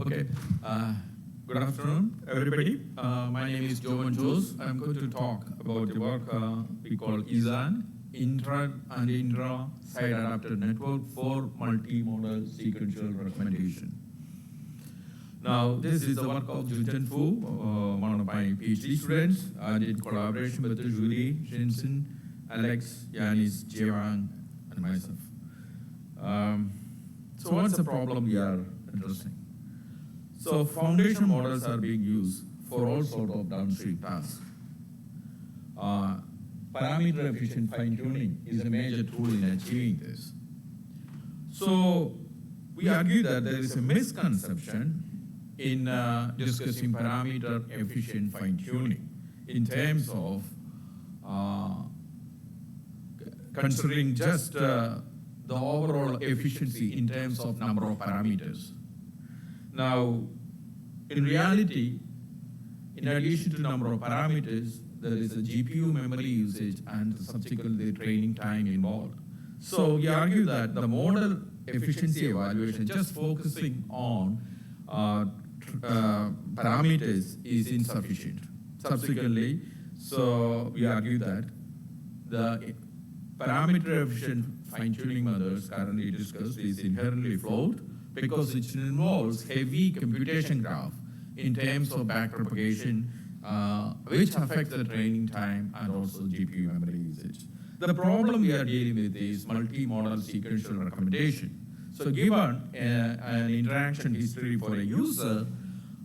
Okay. Good afternoon, everybody. My name is Joemon. I'm going to talk about the work we call IISAN, Intra and Intra-Side Adapted Network for Multimodal Sequential Recommendation. Now, this is the work of Junchen, one of my PhD students, and in collaboration with Xuri, Junchen, Alex, Ioannis, Wang, and myself. So what's the problem we are addressing? So foundation models are being used for all sorts of downstream tasks. Parameter efficient fine-tuning is a major tool in achieving this. So we argue that there is a misconception in discussing parameter efficient fine-tuning in terms of considering just the overall efficiency in terms of number of parameters. Now, in reality, in addition to number of parameters, there is a GPU memory usage and subsequently training time involved. So we argue that the model efficiency evaluation, just focusing on parameters, is insufficient. Subsequently, so we argue that the parameter efficient fine-tuning methods currently discussed is inherently flawed because it involves heavy computation graph in terms of backpropagation, which affects the training time and also GPU memory usage. The problem we are dealing with is multimodal sequential recommendation. So given an interaction history for a user,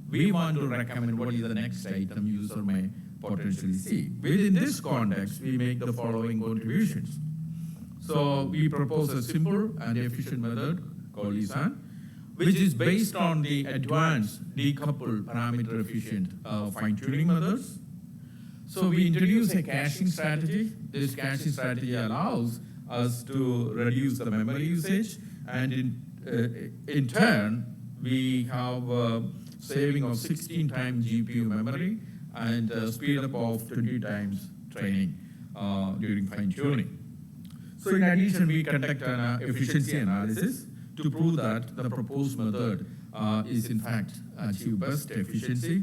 we want to recommend what is the next item user may potentially see. Within this context, we make the following contributions. So we propose a simple and efficient method called IISAN, which is based on the advanced decoupled parameter efficient fine-tuning methods. So we introduce a caching strategy. This caching strategy allows us to reduce the memory usage, and in turn, we have a saving of 16 times GPU memory and speed up of 20 times training during fine-tuning. So in addition, we conduct an efficiency analysis to prove that the proposed method is in fact achieve best efficiency.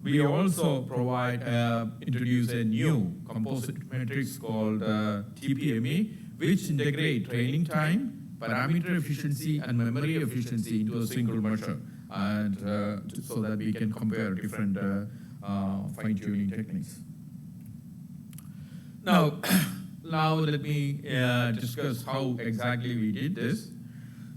We also introduce a new composite matrix called TPME, which integrate training time, parameter efficiency, and memory efficiency into a single measure, and so that we can compare different fine-tuning techniques. Now let me discuss how exactly we did this.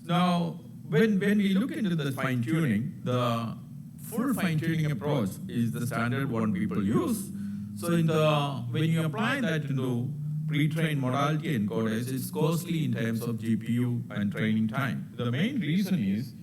Now, when we look into the fine-tuning, the full fine-tuning approach is the standard one people use. So when you apply that into pre-trained modality encoders, it's costly in terms of GPU and training time. The main reason is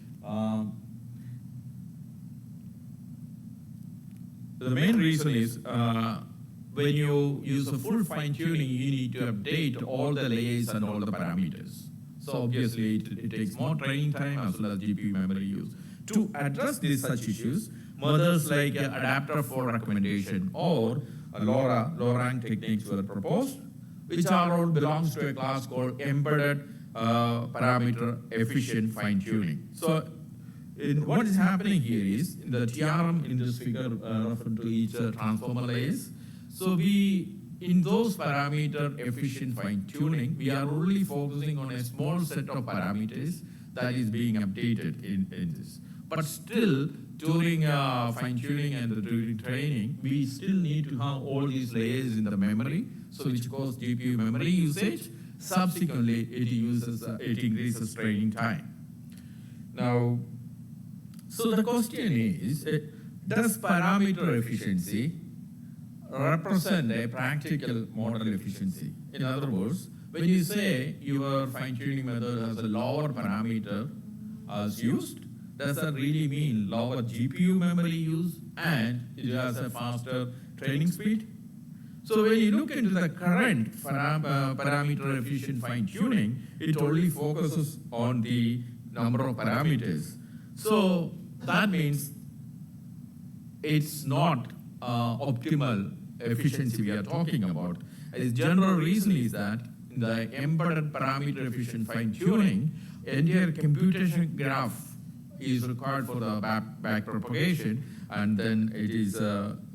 when you use a full fine-tuning, you need to update all the layers and all the parameters. So obviously, it takes more training time as well as GPU memory use. To address these such issues, methods like adapter for recommendation or low-rank techniques were proposed, which all belongs to a class called embedded parameter efficient fine-tuning. So what is happening here is, in the TRM in this figure referring to each transformer layers, so in those parameter efficient fine-tuning, we are only focusing on a small set of parameters that is being updated in this. But still, during fine-tuning and during training, we still need to have all these layers in the memory, so which causes GPU memory usage. Subsequently, it increases training time. Now, so the question is, does parameter efficiency represent a practical model efficiency? In other words, when you say your fine-tuning method has a lower parameter as used, does that really mean lower GPU memory use and it has a faster training speed? So when you look into the current parameter efficient fine-tuning, it only focuses on the number of parameters. So that means it's not optimal efficiency we are talking about. The general reason is that in the embedded parameter efficient fine-tuning, entire computation graph is required for the back propagation, and then it is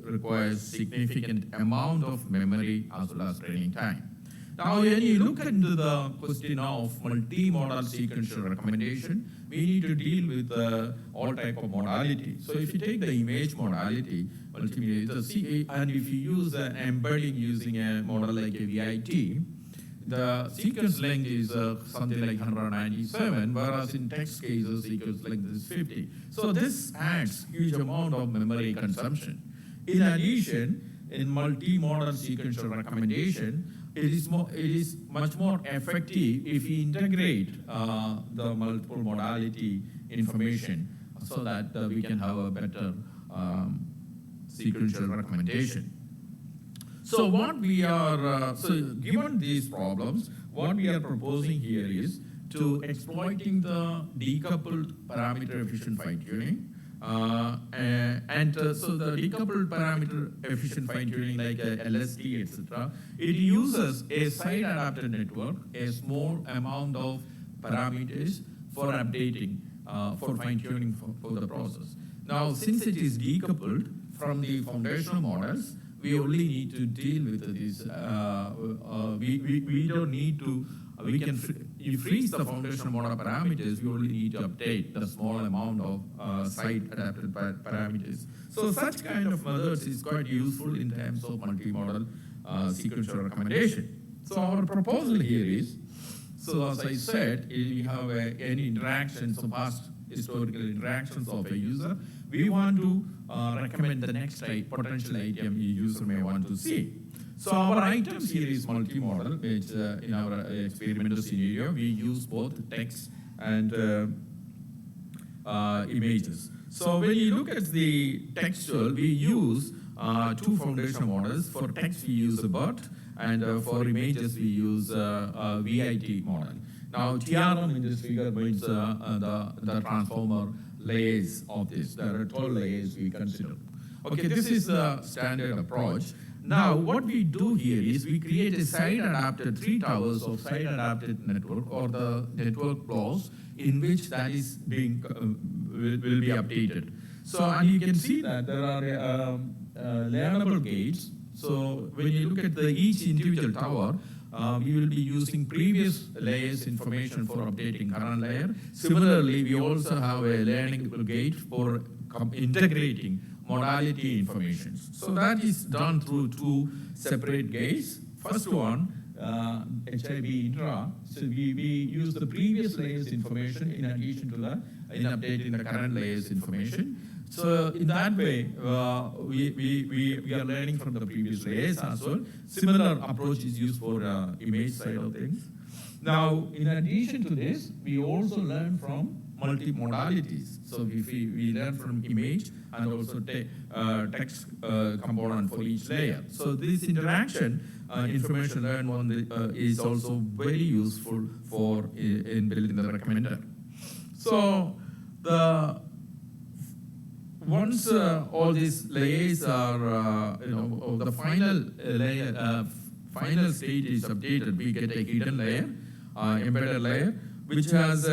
requires significant amount of memory as well as training time. Now, when you look into the question of multimodal sequential recommendation, we need to deal with all type of modality. So if you take the image modality, multimedia, and if you use an embedding using a model like a VIT, the sequence length is something like 197, whereas in text cases, sequence length is 50. So this adds huge amount of memory consumption. In addition, in multimodal sequential recommendation, it is much more effective if we integrate the multiple modality information so that we can have a better sequential recommendation. So what we are, given these problems, what we are proposing here is to exploiting the decoupled parameter efficient fine-tuning. So the decoupled parameter efficient fine-tuning like LST, etc., it uses a side-adapted network, a small amount of parameters for updating, for fine-tuning for the process. Now, since it is decoupled from the foundational models, we only need to deal with this. We don't need to, you freeze the foundational model parameters, we only need to update the small amount of site-adapted parameters. So such kind of methods is quite useful in terms of multimodal sequential recommendation. So our proposal here is, so as I said, we have any interactions, so past historical interactions of a user, we want to recommend the next potential item a user may want to see. So our items here is multimodal, which in our experimental scenario, we use both text and images. So when you look at the textual, we use two foundational models. For text, we use a BERT, and for images, we use a VIT model. Now, TRM in this figure means the transformer layers of this. There are 12 layers we consider. Okay, this is the standard approach. Now, what we do here is we create a side-adapted, 3 towers of side-adapted network, or the network blocks, in which that is being will be updated. So, and you can see that there are learnable gates. So, when you look at each individual tower, we will be using previous layers information for updating current layer. Similarly, we also have a learning gate for integrating modality information. So that is done through 2 separate gates. First one, HIB intra. So we use the previous layers information in addition to in updating the current layers information. So in that way, we are learning from the previous layers as well. Similar approach is used for image side of things. Now, in addition to this, we also learn from multimodalities. So we learn from image and also text component for each layer. So this interaction, information learned one is also very useful for in building the recommender. So once all these layers are, the final layer, final state is updated, we get a hidden layer, embedded layer, which has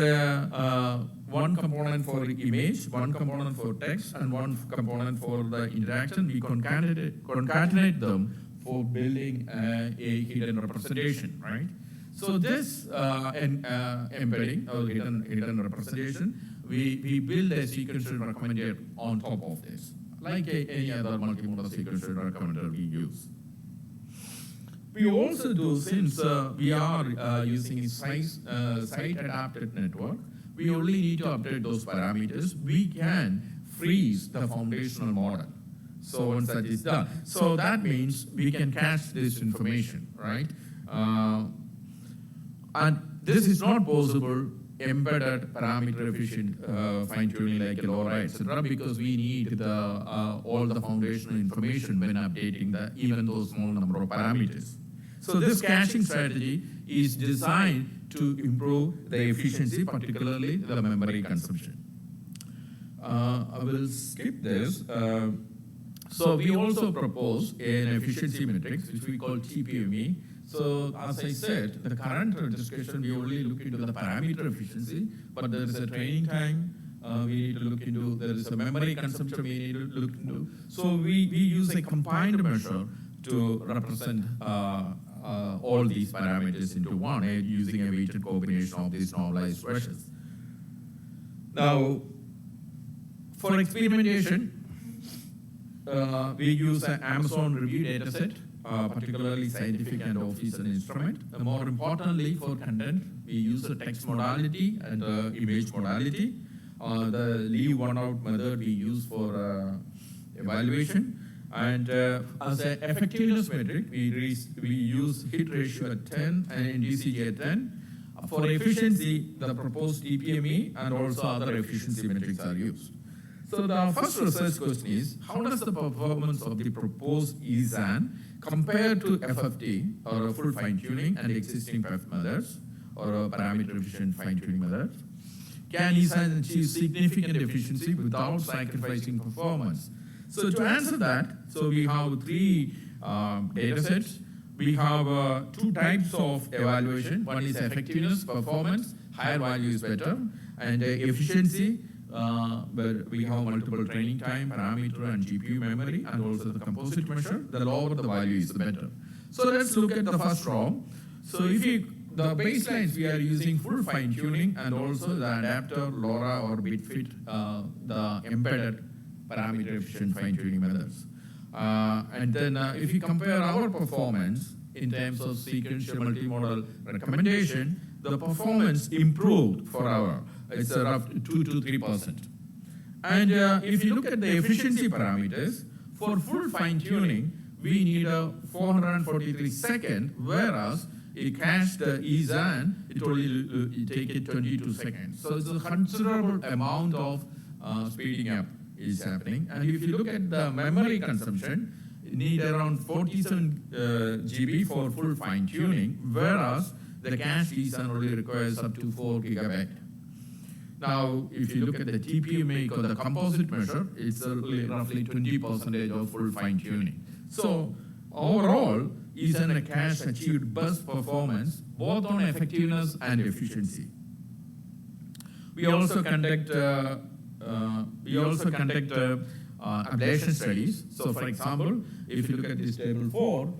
one component for image, one component for text, and one component for the interaction. We concatenate them for building a hidden representation, right? So this embedding or hidden representation, we build a sequential recommender on top of this, like any other multimodal sequential recommender we use. We also do, since we are using a site-adapted network, we only need to update those parameters. We can freeze the foundational model. So once that is done, so that means we can cache this information, right? And this is not possible embedded parameter efficient fine-tuning like LoRa, etc., because we need all the foundational information when updating even those small number of parameters. So this caching strategy is designed to improve the efficiency, particularly the memory consumption. I will skip this. So we also propose an efficiency matrix, which we call TPME. So as I said, the current discussion, we only look into the parameter efficiency, but there is a training time, we need to look into. There is a memory consumption we need to look into. So we use a combined measure to represent all these parameters into one, using a weighted combination of these normalized versions. Now, for experimentation, we use an Amazon review dataset, particularly scientific and office and instrument. And more importantly, for content, we use the text modality and image modality. The leave one out method we use for evaluation. And as an effectiveness metric, we use hit ratio at 10 and DCG at 10. For efficiency, the proposed DPME and also other efficiency metrics are used. So the first research question is, how does the performance of the proposed IISAN compare to FFT, or a full fine-tuning, and existing PEFT methods, or a parameter-efficient fine-tuning methods? Can IISAN achieve significant efficiency without sacrificing performance? So to answer that, so we have three data sets. We have two types of evaluation. One is effectiveness, performance, higher value is better, and efficiency, where we have multiple training time, parameter, and GPU memory, and also the composite measure. The lower the value is, the better. So let's look at the first row. So if the baselines, we are using full fine-tuning, and also the adapter, LoRa, or BitFit, the embedded parameter-efficient fine-tuning methods. And then if you compare our performance in terms of sequential multimodal recommendation, the performance improved for our, it's a rough 2 to 3%. And if you look at the efficiency parameters, for full fine-tuning, we need a 443 seconds, whereas a cached IISAN, it only take it 22 seconds. So it's a considerable amount of speeding up is happening. And if you look at the memory consumption, you need around 47 GB for full fine-tuning, whereas the cached IISAN only requires up to 4 GB. Now, if you look at the TPMA or the composite measure, it's roughly 20% of full fine-tuning. So overall, IISAN and cache achieved best performance both on effectiveness and efficiency. We also conduct ablation studies. So, for example, if you look at this table 4,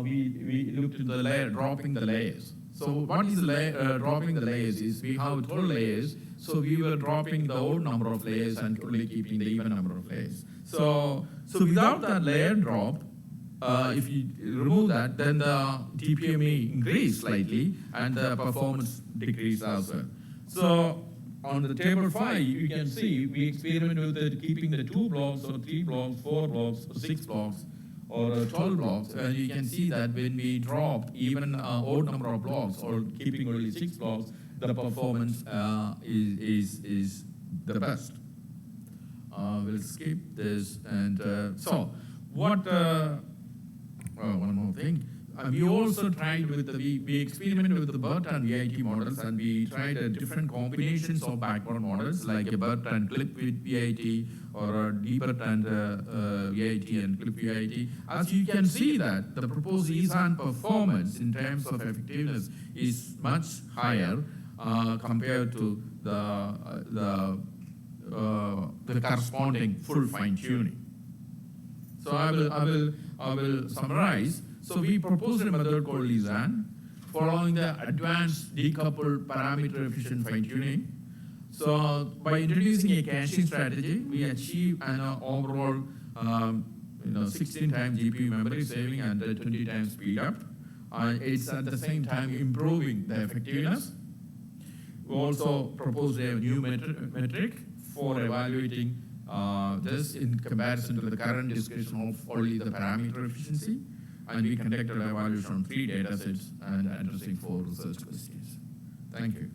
we looked at the dropping the layers. So what is dropping the layers is we have 12 layers, so we were dropping the odd number of layers and only keeping the even number of layers. So without that layer drop, if you remove that, then the TPMA increase slightly and the performance decrease as well. So on the table 5, you can see we experiment with keeping the 2 blocks or 3 blocks, 4 blocks, 6 blocks, or 12 blocks, and you can see that when we drop even odd number of blocks or keeping only 6 blocks, the performance is the best. We'll skip this, and so what? One more thing. We also tried with we experimented with the BERT and VIT models, and we tried different combinations of backbone models like a BERT and clip with VIT, or a DBERT and VIT and clip VIT. As you can see that the proposed IISAN performance in terms of effectiveness is much higher compared to the corresponding full fine-tuning. So I will summarize. So we proposed a method called IISAN, following the advanced decoupled parameter-efficient fine-tuning. So by introducing a caching strategy, we achieve an overall 16 times GPU memory saving and 20 times speed up. It's at the same time improving the effectiveness. We also proposed a new metric for evaluating this in comparison to the current discussion of only the parameter efficiency. And we conducted an evaluation on 3 data sets and addressing 4 research questions. Thank you.